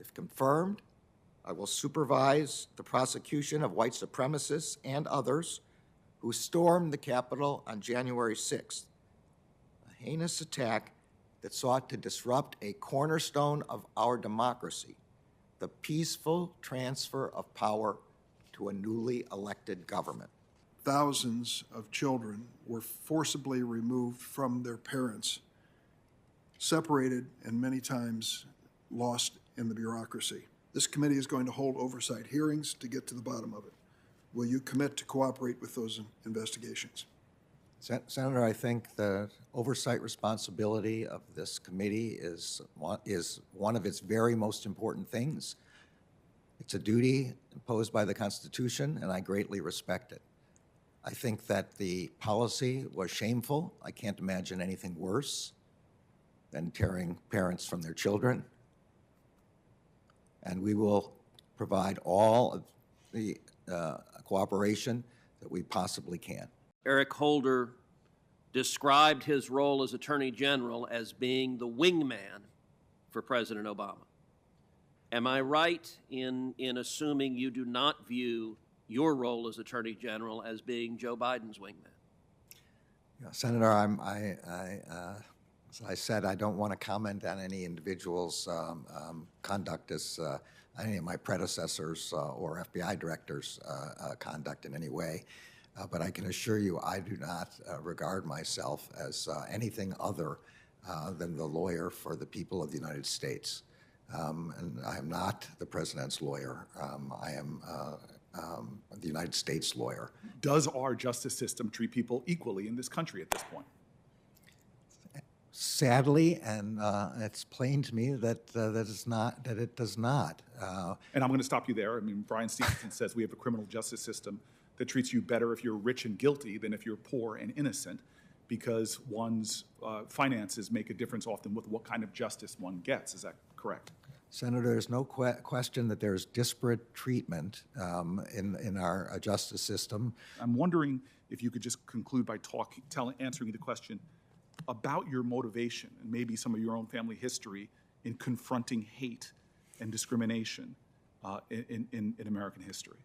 If confirmed, I will supervise the prosecution of white supremacists and others who stormed the Capitol on January 6th, a heinous attack that sought to disrupt a cornerstone of our democracy, the peaceful transfer of power to a newly elected government. Thousands of children were forcibly removed from their parents, separated and many times lost in the bureaucracy. This committee is going to hold oversight hearings to get to the bottom of it. Will you commit to cooperate with those investigations? Senator, I think the oversight responsibility of this committee is one of its very most important things. It's a duty imposed by the Constitution, and I greatly respect it. I think that the policy was shameful. I can't imagine anything worse than tearing parents from their children. And we will provide all of the cooperation that we possibly can. Eric Holder described his role as Attorney General as being the wingman for President Obama. Am I right in assuming you do not view your role as Attorney General as being Joe Biden's wingman? Yeah, Senator, as I said, I don't want to comment on any individual's conduct as any of my predecessors or FBI directors' conduct in any way. But I can assure you I do not regard myself as anything other than the lawyer for the people of the United States. And I am not the president's lawyer. I am the United States lawyer. Does our justice system treat people equally in this country at this point? Sadly, and it's plain to me that it does not. And I'm going to stop you there. I mean, Brian Stevenson says we have a criminal justice system that treats you better if you're rich and guilty than if you're poor and innocent, because one's finances make a difference often with what kind of justice one gets. Is that correct? Senator, there's no question that there's disparate treatment in our justice system. I'm wondering if you could just conclude by answering the question about your motivation and maybe some of your own family history in confronting hate and discrimination in American history.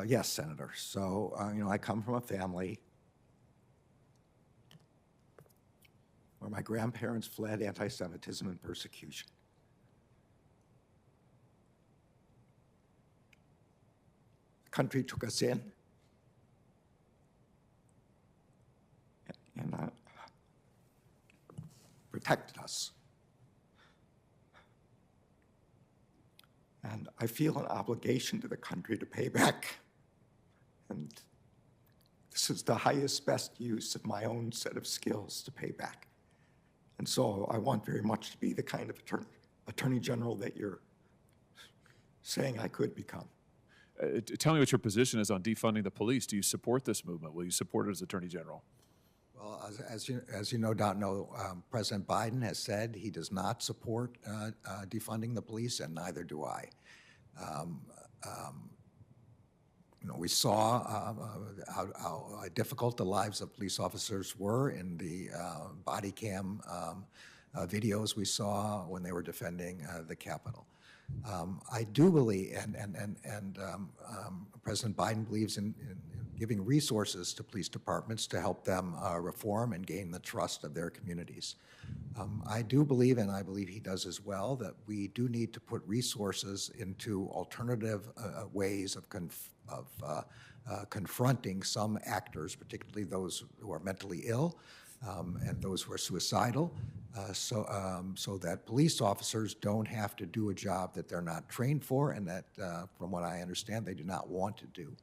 Yes, Senator. So, I come from a family where my grandparents fled anti-Semitism and persecution. The country took us in and protected us. And I feel an obligation to the country to pay back. And this is the highest, best use of my own set of skills to pay back. And so I want very much to be the kind of Attorney General that you're saying I could become. Tell me what your position is on defunding the police. Do you support this movement? Will you support it as Attorney General? Well, as you no doubt know, President Biden has said he does not support defunding the police, and neither do I. We saw how difficult the lives of police officers were in the body cam videos we saw when they were defending the Capitol. I do believe, and President Biden believes in giving resources to police departments to help them reform and gain the trust of their communities. I do believe, and I believe he does as well, that we do need to put resources into alternative ways of confronting some actors, particularly those who are mentally ill and those who are suicidal, so that police officers don't have to do a job that they're not trained for and that, from what I understand, they do not want to do.